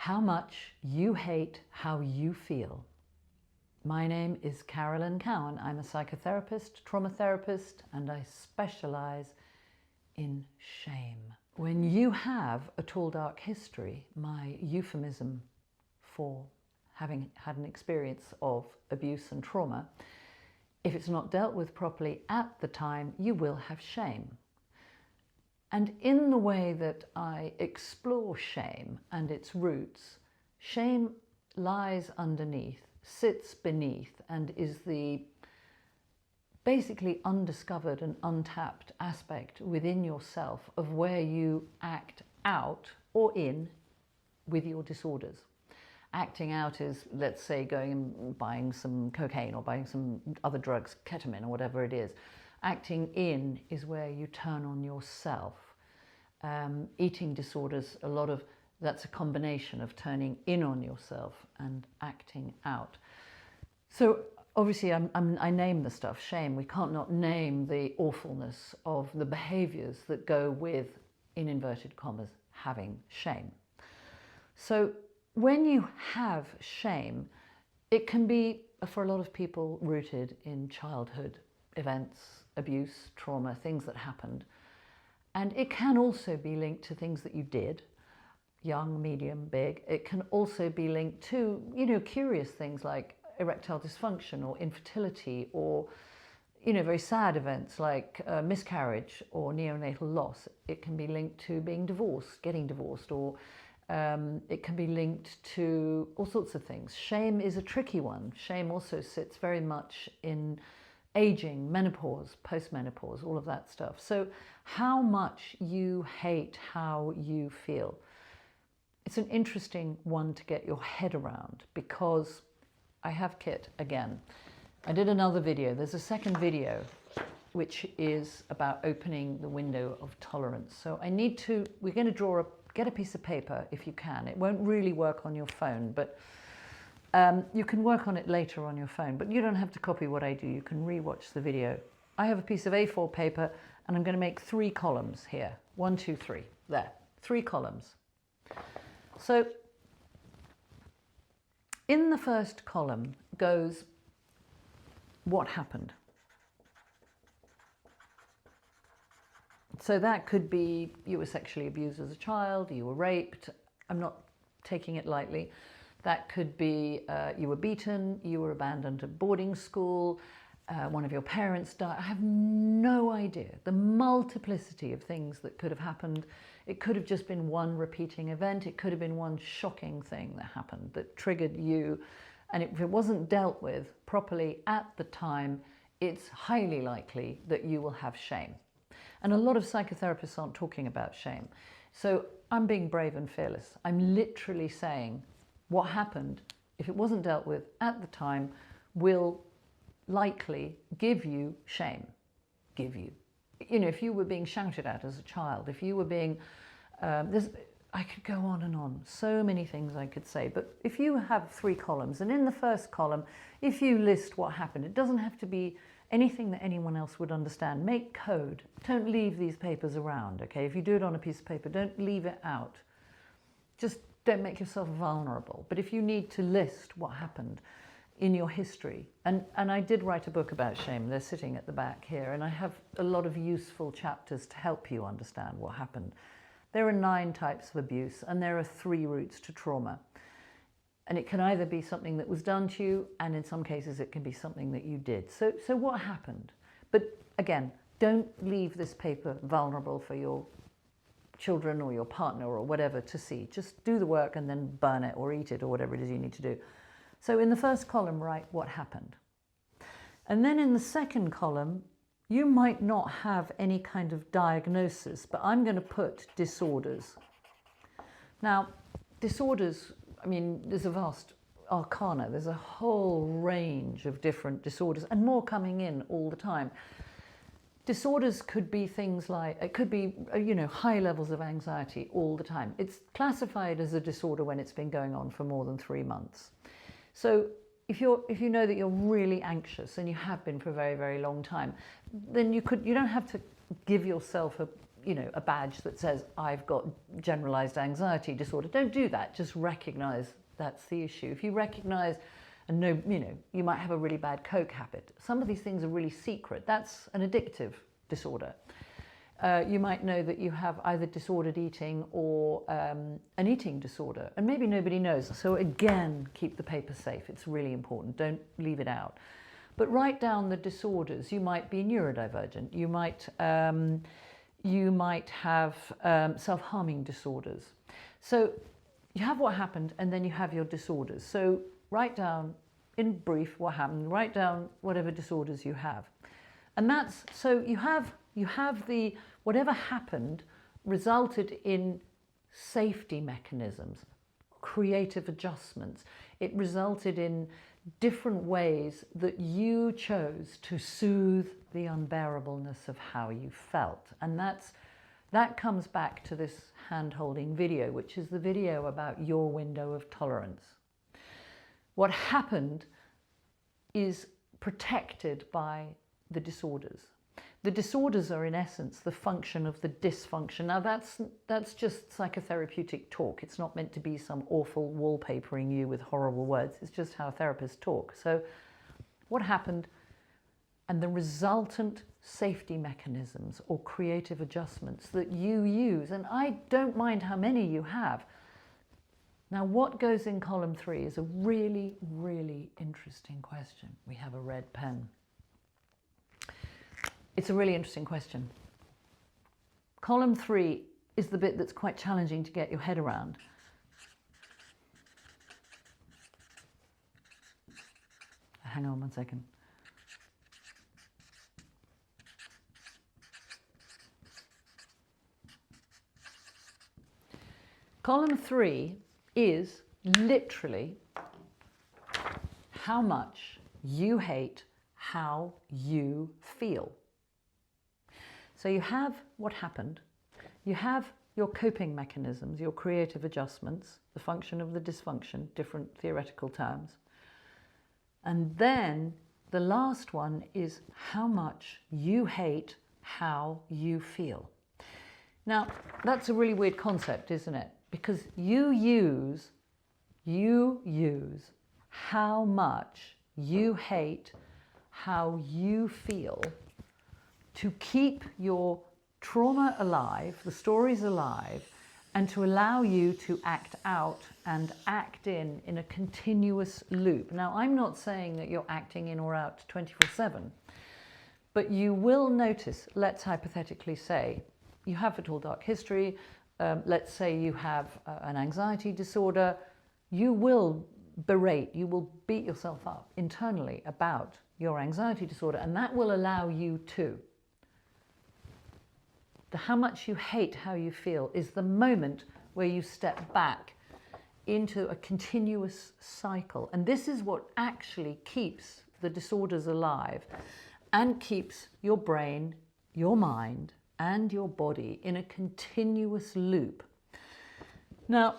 How much you hate how you feel. My name is Carolyn Cowan. I'm a psychotherapist, trauma therapist, and I specialize in shame. When you have a tall, dark history, my euphemism for having had an experience of abuse and trauma, if it's not dealt with properly at the time, you will have shame. And in the way that I explore shame and its roots, shame lies underneath, sits beneath, and is the basically undiscovered and untapped aspect within yourself of where you act out or in with your disorders. Acting out is, let's say, going and buying some cocaine or buying some other drugs, ketamine or whatever it is. Acting in is where you turn on yourself. Eating disorders, that's a combination of turning in on yourself and acting out. So obviously I name the stuff, shame. We can't not name the awfulness of the behaviours that go with, in inverted commas, having shame. So when you have shame, it can be, for a lot of people, rooted in childhood events, abuse, trauma, things that happened. And it can also be linked to things that you did, young, medium, big. It can also be linked to, curious things like erectile dysfunction or infertility or, very sad events like miscarriage or neonatal loss. It can be linked to being divorced, getting divorced, or it can be linked to all sorts of things. Shame is a tricky one. Shame also sits very much in aging, menopause, postmenopause, all of that stuff. So how much you hate how you feel. It's an interesting one to get your head around because I have Kit again. I did another video. There's a second video which is about opening the window of tolerance. So we're going to get a piece of paper if you can. It won't really work on your phone, but you can work on it later on your phone, but you don't have to copy what I do. You can re-watch the video. I have a piece of A4 paper and I'm going to make 3 columns here. 1, 2, 3. There. 3 columns. So in the first column goes what happened. So that could be you were sexually abused as a child, you were raped. I'm not taking it lightly. That could be you were beaten, you were abandoned at boarding school, one of your parents died. I have no idea. The multiplicity of things that could have happened. It could have just been one repeating event. It could have been one shocking thing that happened that triggered you. And if it wasn't dealt with properly at the time, it's highly likely that you will have shame. And a lot of psychotherapists aren't talking about shame. So I'm being brave and fearless. I'm literally saying, what happened, if it wasn't dealt with at the time, will likely give you shame. If you were being shouted at as a child, if you were being, I could go on and on, so many things I could say, but if you have 3 columns, and in the first column, if you list what happened, it doesn't have to be anything that anyone else would understand. Make code. Don't leave these papers around, okay? If you do it on a piece of paper, don't leave it out. Just don't make yourself vulnerable. But if you need to list what happened in your history, and I did write a book about shame, they're sitting at the back here, and I have a lot of useful chapters to help you understand what happened. There are 9 types of abuse, and there are 3 routes to trauma. And it can either be something that was done to you, and in some cases it can be something that you did. So what happened? But again, don't leave this paper vulnerable for your children or your partner or whatever to see. Just do the work and then burn it or eat it or whatever it is you need to do. So in the first column, write what happened. And then in the second column, you might not have any kind of diagnosis, but I'm going to put disorders. Now, disorders, there's a vast arcana. There's a whole range of different disorders and more coming in all the time. Disorders could be things like, it could be, high levels of anxiety all the time. It's classified as a disorder when it's been going on for more than 3 months. So if you know that you're really anxious and you have been for a very, very long time, then you don't have to give yourself a badge that says, I've got generalized anxiety disorder. Don't do that. Just recognize that's the issue. If you recognize and know, you might have a really bad Coke habit. Some of these things are really secret. That's an addictive disorder. You might know that you have either disordered eating or an eating disorder, and maybe nobody knows. So again, keep the paper safe. It's really important. Don't leave it out. But write down the disorders. You might be neurodivergent. You might have self-harming disorders. So you have what happened, and then you have your disorders. So write down in brief what happened. Write down whatever disorders you have, and that's so you have the whatever happened resulted in safety mechanisms, creative adjustments. It resulted in different ways that you chose to soothe the unbearableness of how you felt. And that comes back to this hand-holding video, which is the video about your window of tolerance. What happened is protected by the disorders. The disorders are, in essence, the function of the dysfunction. Now, that's just psychotherapeutic talk. It's not meant to be some awful wallpapering you with horrible words. It's just how therapists talk. So what happened and the resultant safety mechanisms or creative adjustments that you use, and I don't mind how many you have. Now, what goes in column 3 is a really, really interesting question. We have a red pen. It's a really interesting question. Column 3 is the bit that's quite challenging to get your head around. Hang on one second. Column 3 is literally how much you hate how you feel. So you have what happened, you have your coping mechanisms, your creative adjustments, the function of the dysfunction, different theoretical terms. And then the last one is how much you hate how you feel. Now, that's a really weird concept, isn't it? Because you use how much you hate how you feel to keep your trauma alive, the stories alive, and to allow you to act out and act in a continuous loop. Now, I'm not saying that you're acting in or out 24/7, but you will notice, let's hypothetically say, you have a tall dark history, let's say you have an anxiety disorder, you will berate, you will beat yourself up internally about your anxiety disorder, and that will allow you to. How much you hate how you feel is the moment where you step back into a continuous cycle. And this is what actually keeps the disorders alive and keeps your brain, your mind, and your body in a continuous loop. Now,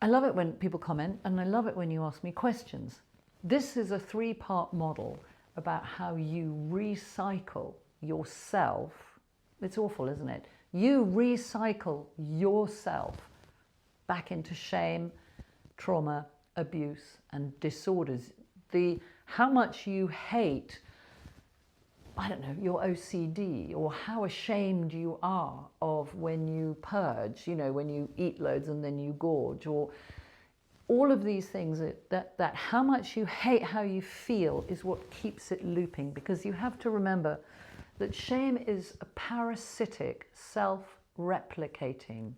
I love it when people comment, and I love it when you ask me questions. This is a 3-part model about how you recycle yourself. It's awful, isn't it? You recycle yourself back into shame, trauma, abuse, and disorders. How much you hate, I don't know, your OCD, or how ashamed you are of when you purge, when you eat loads and then you gorge, or all of these things, that how much you hate how you feel is what keeps it looping, because you have to remember that shame is a parasitic, self-replicating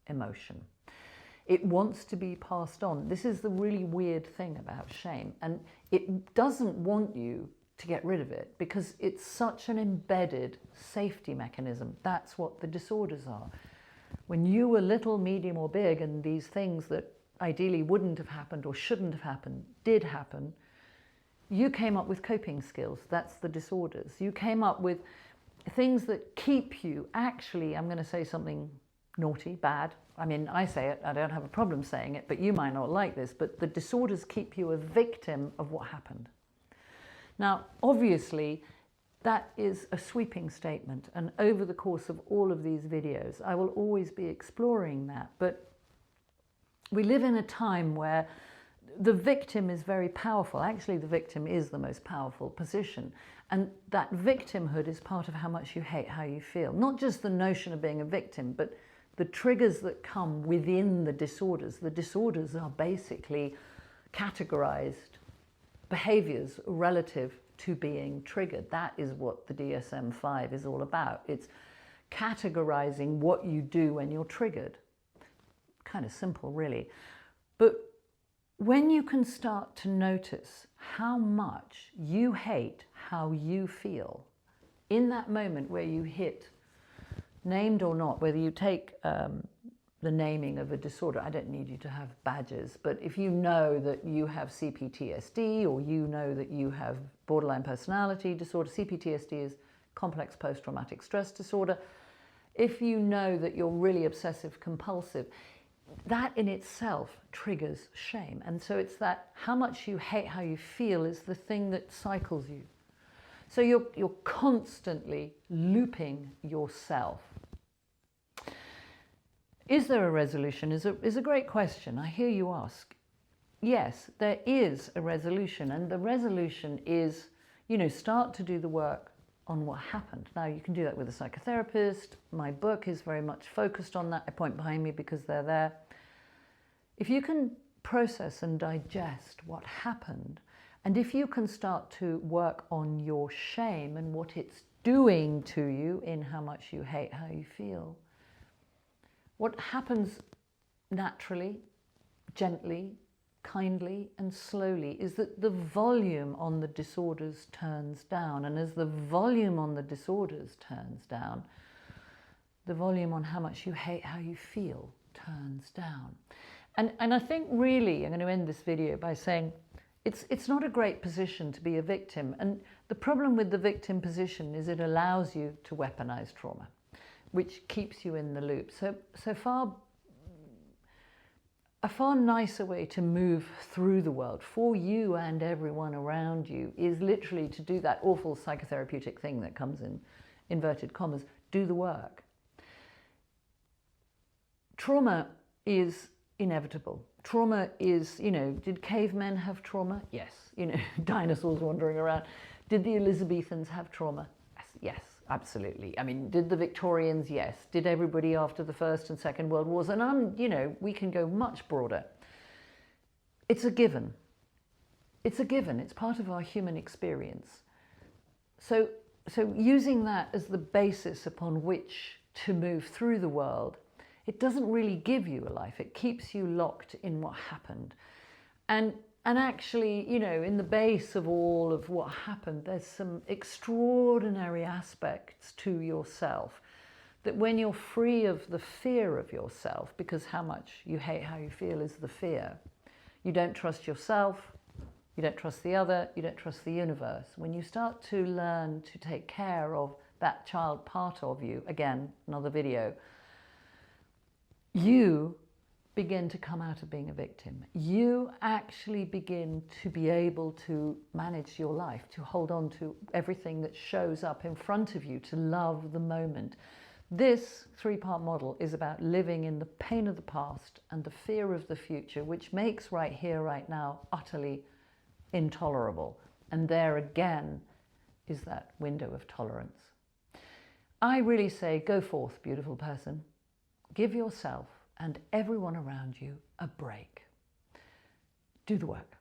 emotion. It wants to be passed on. This is the really weird thing about shame, and it doesn't want you to get rid of it because it's such an embedded safety mechanism. That's what the disorders are. When you were little, medium, or big, and these things that ideally wouldn't have happened or shouldn't have happened did happen, you came up with coping skills. That's the disorders. You came up with things that keep you, actually, I'm going to say something naughty, bad. I mean, I say it, I don't have a problem saying it, but you might not like this, but the disorders keep you a victim of what happened. Now, obviously, That is a sweeping statement, and over the course of all of these videos I will always be exploring that. But we live in a time where the victim is very powerful. Actually, the victim is the most powerful position, and that victimhood is part of how much you hate how you feel. Not just the notion of being a victim, but the triggers that come within the disorders. The disorders are basically categorized behaviours relative to being triggered. That is what the DSM-5 is all about. It's categorizing what you do when you're triggered. Kind of simple, really. But when you can start to notice how much you hate how you feel in that moment where you hit, named or not, whether you take the naming of a disorder, I don't need you to have badges, but if you know that you have CPTSD, or you know that you have borderline personality disorder, CPTSD is complex post-traumatic stress disorder, if you know that you're really obsessive compulsive, that in itself triggers shame. And so it's that how much you hate how you feel is the thing that cycles you. So you're constantly looping yourself. Is there a resolution is a great question. I hear you ask. Yes, there is a resolution, and the resolution is, start to do the work on what happened. Now, you can do that with a psychotherapist. My book is very much focused on that. I point behind me because they're there. If you can process and digest what happened, and if you can start to work on your shame and what it's doing to you in how much you hate how you feel, what happens naturally, gently, kindly and slowly is that the volume on the disorders turns down. And as the volume on the disorders turns down, the volume on how much you hate how you feel turns down. And I think really I'm going to end this video by saying it's not a great position to be a victim. And the problem with the victim position is it allows you to weaponize trauma, which keeps you in the loop. So a far nicer way to move through the world for you and everyone around you is literally to do that awful psychotherapeutic thing that comes in inverted commas, do the work. Trauma is inevitable. Trauma is, did cavemen have trauma? Yes. Dinosaurs wandering around. Did the Elizabethans have trauma? Yes. Absolutely. I mean, did the Victorians? Yes. Did everybody after the First and Second World Wars? And we can go much broader. It's a given. It's a given. It's part of our human experience. So using that as the basis upon which to move through the world, it doesn't really give you a life. It keeps you locked in what happened. And actually, in the base of all of what happened, there's some extraordinary aspects to yourself that when you're free of the fear of yourself, because how much you hate how you feel is the fear, you don't trust yourself, you don't trust the other, you don't trust the universe. When you start to learn to take care of that child part of you, again, another video, you begin to come out of being a victim. You actually begin to be able to manage your life, to hold on to everything that shows up in front of you, to love the moment. This three-part model is about living in the pain of the past and the fear of the future, which makes right here, right now, utterly intolerable. And there again is that window of tolerance. I really say, go forth, beautiful person. Give yourself and everyone around you a break. Do the work.